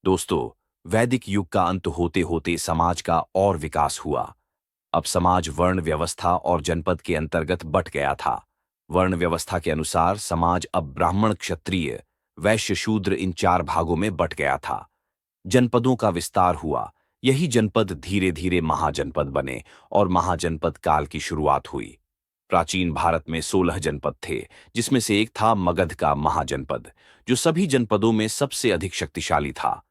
दोस्तों, वैदिक युग का अंत होते होते समाज का और विकास हुआ। अब समाज वर्ण व्यवस्था और जनपद के अंतर्गत बंट गया था। वर्ण व्यवस्था के अनुसार समाज अब ब्राह्मण, क्षत्रिय, वैश्य, शूद्र इन चार भागों में बंट गया था। जनपदों का विस्तार हुआ। यही जनपद धीरे धीरे महाजनपद बने और महाजनपद काल की शुरुआत हुई। प्राचीन भारत में 16 जनपद थे, जिसमें से एक था मगध का महाजनपद, जो सभी जनपदों में सबसे अधिक शक्तिशाली था।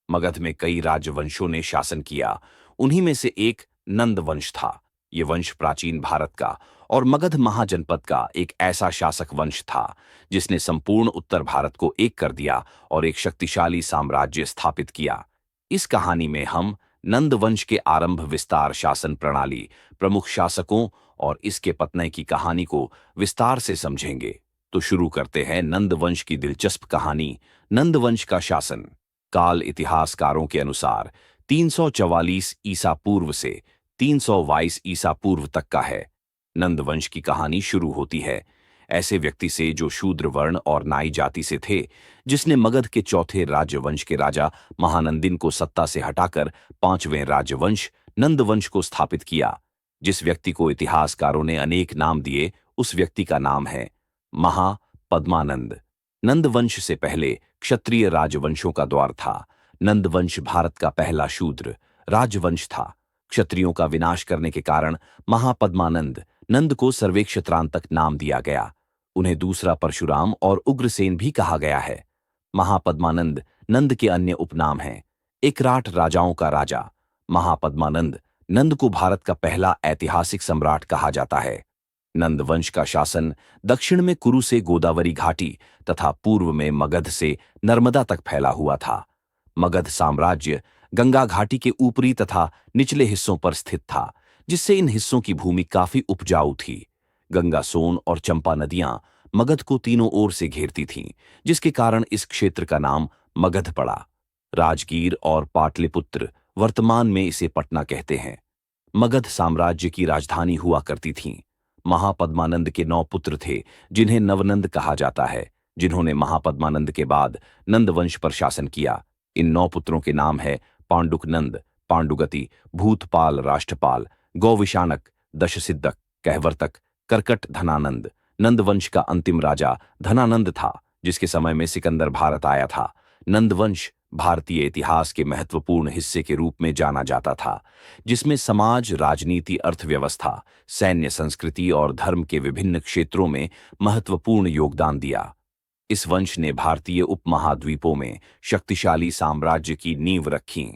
मगध में कई राजवंशों ने शासन किया। उन्हीं में से एक नंद वंश था। ये वंश प्राचीन भारत का और मगध महाजनपद का एक ऐसा शासक वंश था जिसने संपूर्ण उत्तर भारत को एक कर दिया और एक शक्तिशाली साम्राज्य स्थापित किया। इस कहानी में हम नंद वंश के आरंभ, विस्तार, शासन प्रणाली, प्रमुख शासकों और इसके पतन की कहानी को विस्तार से समझेंगे। तो शुरू करते हैं नंद वंश की दिलचस्प कहानी। नंद वंश का शासन काल इतिहासकारों के अनुसार 344 ईसा पूर्व से 322 ईसा पूर्व तक का है। नंद वंश की कहानी शुरू होती है ऐसे व्यक्ति से जो शूद्र वर्ण और नाई जाति से थे, जिसने मगध के चौथे राजवंश के राजा महानंदिन को सत्ता से हटाकर पांचवें राजवंश नंद वंश को स्थापित किया। जिस व्यक्ति को इतिहासकारों ने अनेक नाम दिए, उस व्यक्ति का नाम है महापद्मानंद। नंद वंश से पहले क्षत्रिय राजवंशों का दौर था। नंद वंश भारत का पहला शूद्र राजवंश था। क्षत्रियों का विनाश करने के कारण महापद्मानंद नंद को सर्वेक्षत्रांतक नाम दिया गया। उन्हें दूसरा परशुराम और उग्रसेन भी कहा गया है। महापद्मानंद नंद के अन्य उपनाम हैं। एकराट राजाओं का राजा महापद्मानंद नंद को भारत का पहला ऐतिहासिक सम्राट कहा जाता है। नंद वंश का शासन दक्षिण में कुरु से गोदावरी घाटी तथा पूर्व में मगध से नर्मदा तक फैला हुआ था। मगध साम्राज्य गंगा घाटी के ऊपरी तथा निचले हिस्सों पर स्थित था, जिससे इन हिस्सों की भूमि काफी उपजाऊ थी। गंगा, सोन और चंपा नदियां मगध को तीनों ओर से घेरती थीं, जिसके कारण इस क्षेत्र का नाम मगध पड़ा। राजगीर और पाटलिपुत्र, वर्तमान में इसे पटना कहते हैं, मगध साम्राज्य की राजधानी हुआ करती थीं। महापद्मानंद के 9 पुत्र थे, जिन्हें नवनंद कहा जाता है, जिन्होंने महापद्मानंद के बाद नंद वंश पर शासन किया। इन 9 पुत्रों के नाम है पांडुक नंद, पांडुगति, भूतपाल, राष्ट्रपाल, गौविशानक, दशसिद्धक, कहवर्तक, करकट, धनानंद। नंद वंश का अंतिम राजा धनानंद था, जिसके समय में सिकंदर भारत आया था। नंद वंश भारतीय इतिहास के महत्वपूर्ण हिस्से के रूप में जाना जाता था, जिसमें समाज, राजनीति, अर्थव्यवस्था, सैन्य, संस्कृति और धर्म के विभिन्न क्षेत्रों में महत्वपूर्ण योगदान दिया। इस वंश ने भारतीय उपमहाद्वीपों में शक्तिशाली साम्राज्य की नींव रखी।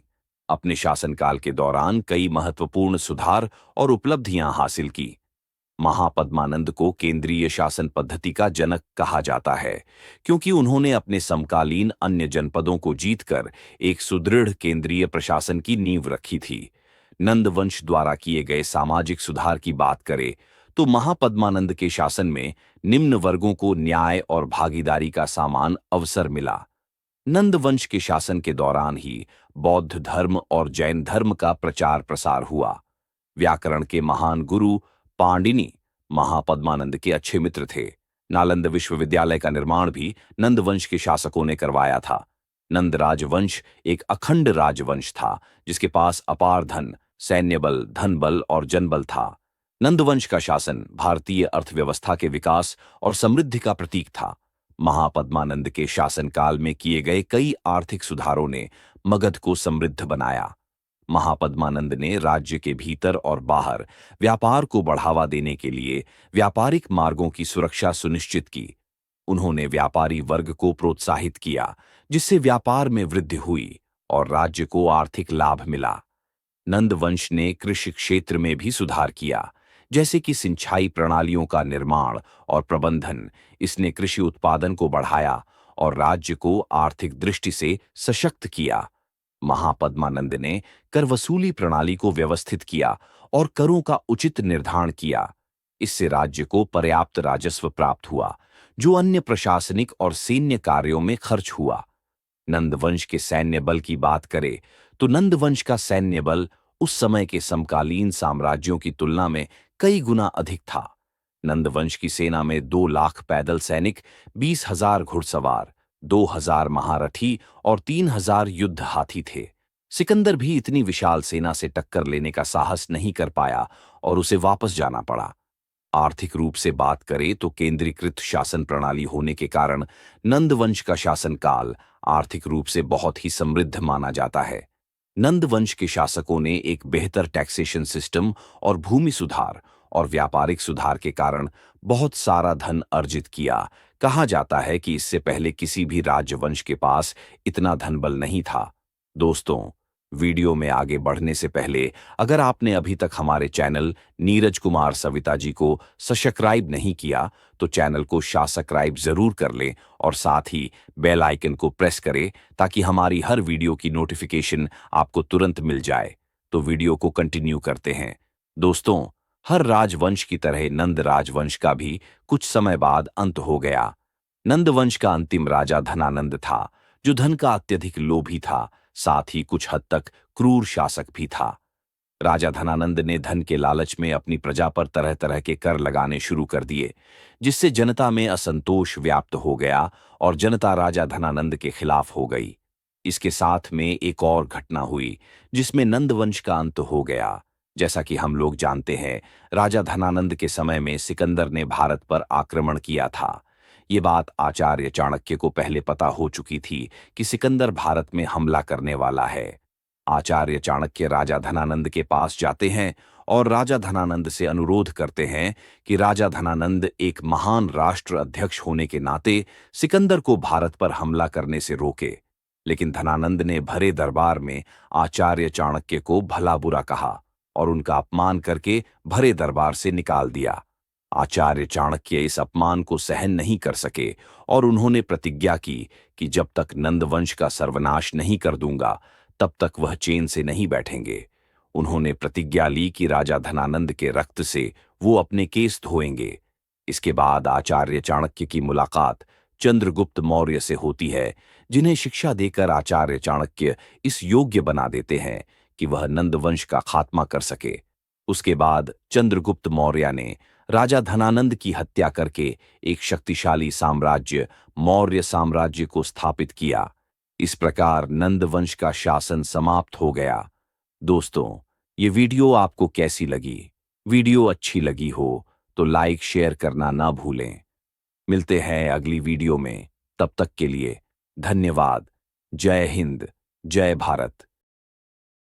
अपने शासनकाल के दौरान कई महत्वपूर्ण सुधार और उपलब्धियां हासिल की। महापद्मानंद को केंद्रीय शासन पद्धति का जनक कहा जाता है, क्योंकि उन्होंने अपने समकालीन अन्य जनपदों को जीतकर एक सुदृढ़ केंद्रीय प्रशासन की नींव रखी थी। नंद वंश द्वारा किए गए सामाजिक सुधार की बात करें तो महापद्मानंद के शासन में निम्न वर्गों को न्याय और भागीदारी का समान अवसर मिला। नंद वंश के शासन के दौरान ही बौद्ध धर्म और जैन धर्म का प्रचार प्रसार हुआ। व्याकरण के महान गुरु पाणिनि महापद्मानंद के अच्छे मित्र थे। नालंदा विश्वविद्यालय का निर्माण भी नंद वंश के शासकों ने करवाया था। नंद राजवंश एक अखंड राजवंश था, जिसके पास अपार धन, सैन्य बल, धन बल और जनबल था। नंद वंश का शासन भारतीय अर्थव्यवस्था के विकास और समृद्धि का प्रतीक था। महापद्मानंद के शासनकाल में किए गए कई आर्थिक सुधारों ने मगध को समृद्ध बनाया। महापद्मानंद ने राज्य के भीतर और बाहर व्यापार को बढ़ावा देने के लिए व्यापारिक मार्गों की सुरक्षा सुनिश्चित की। उन्होंने व्यापारी वर्ग को प्रोत्साहित किया, जिससे व्यापार में वृद्धि हुई और राज्य को आर्थिक लाभ मिला। नंद वंश ने कृषि क्षेत्र में भी सुधार किया, जैसे कि सिंचाई प्रणालियों का निर्माण और प्रबंधन। इसने कृषि उत्पादन को बढ़ाया और राज्य को आर्थिक दृष्टि से सशक्त किया। महापद्मानंद ने कर वसूली प्रणाली को व्यवस्थित किया और करों का उचित निर्धारण किया। इससे राज्य को पर्याप्त राजस्व प्राप्त हुआ, जो अन्य प्रशासनिक और सैन्य कार्यों में खर्च हुआ। नंद वंश के सैन्य बल की बात करें तो नंद वंश का सैन्य बल उस समय के समकालीन साम्राज्यों की तुलना में कई गुना अधिक था। नंद वंश की सेना में 2 लाख पैदल सैनिक, 20,000 घुड़सवार, 2,000 महारथी और 3,000 युद्ध हाथी थे। सिकंदर भी इतनी विशाल सेना से टक्कर लेने का साहस नहीं कर पाया और उसे वापस जाना पड़ा। आर्थिक रूप से बात करें तो केंद्रीकृत शासन प्रणाली होने के कारण नंद वंश का शासनकाल आर्थिक रूप से बहुत ही समृद्ध माना जाता है। नंद वंश के शासकों ने एक बेहतर टैक्सेशन सिस्टम और भूमि सुधार और व्यापारिक सुधार के कारण बहुत सारा धन अर्जित किया। कहा जाता है कि इससे पहले किसी भी राजवंश के पास इतना धनबल नहीं था। दोस्तों, वीडियो में आगे बढ़ने से पहले अगर आपने अभी तक हमारे चैनल नीरज कुमार सविता जी को सब्सक्राइब नहीं किया तो चैनल को सब्सक्राइब जरूर कर लें और साथ ही बेल आइकन को प्रेस करें ताकि हमारी हर वीडियो की नोटिफिकेशन आपको तुरंत मिल जाए। तो वीडियो को कंटिन्यू करते हैं। दोस्तों, हर राजवंश की तरह नंद राजवंश का भी कुछ समय बाद अंत हो गया। नंद वंश का अंतिम राजा धनानंद था, जो धन का अत्यधिक लोभी था, साथ ही कुछ हद तक क्रूर शासक भी था। राजा धनानंद ने धन के लालच में अपनी प्रजा पर तरह तरह के कर लगाने शुरू कर दिए, जिससे जनता में असंतोष व्याप्त हो गया और जनता राजा धनानंद के खिलाफ हो गई। इसके साथ में एक और घटना हुई जिसमें नंद वंश का अंत हो गया। जैसा कि हम लोग जानते हैं, राजा धनानंद के समय में सिकंदर ने भारत पर आक्रमण किया था। ये बात आचार्य चाणक्य को पहले पता हो चुकी थी कि सिकंदर भारत में हमला करने वाला है। आचार्य चाणक्य राजा धनानंद के पास जाते हैं और राजा धनानंद से अनुरोध करते हैं कि राजा धनानंद एक महान राष्ट्र अध्यक्ष होने के नाते सिकंदर को भारत पर हमला करने से रोके। लेकिन धनानंद ने भरे दरबार में आचार्य चाणक्य को भला बुरा कहा और उनका अपमान करके भरे दरबार से निकाल दिया। आचार्य चाणक्य इस अपमान को सहन नहीं कर सके और उन्होंने प्रतिज्ञा की कि जब तक नंदवंश का सर्वनाश नहीं कर दूंगा तब तक वह चैन से नहीं बैठेंगे। उन्होंने प्रतिज्ञा ली कि राजा धनानंद के रक्त से वो अपने केस धोएंगे। इसके बाद आचार्य चाणक्य की मुलाकात चंद्रगुप्त मौर्य से होती है, जिन्हें शिक्षा देकर आचार्य चाणक्य इस योग्य बना देते हैं कि वह नंदवंश का खात्मा कर सके। उसके बाद चंद्रगुप्त मौर्य ने राजा धनानंद की हत्या करके एक शक्तिशाली साम्राज्य मौर्य साम्राज्य को स्थापित किया। इस प्रकार नंद वंश का शासन समाप्त हो गया। दोस्तों, ये वीडियो आपको कैसी लगी? वीडियो अच्छी लगी हो तो लाइक शेयर करना ना भूलें। मिलते हैं अगली वीडियो में, तब तक के लिए धन्यवाद। जय हिंद, जय भारत।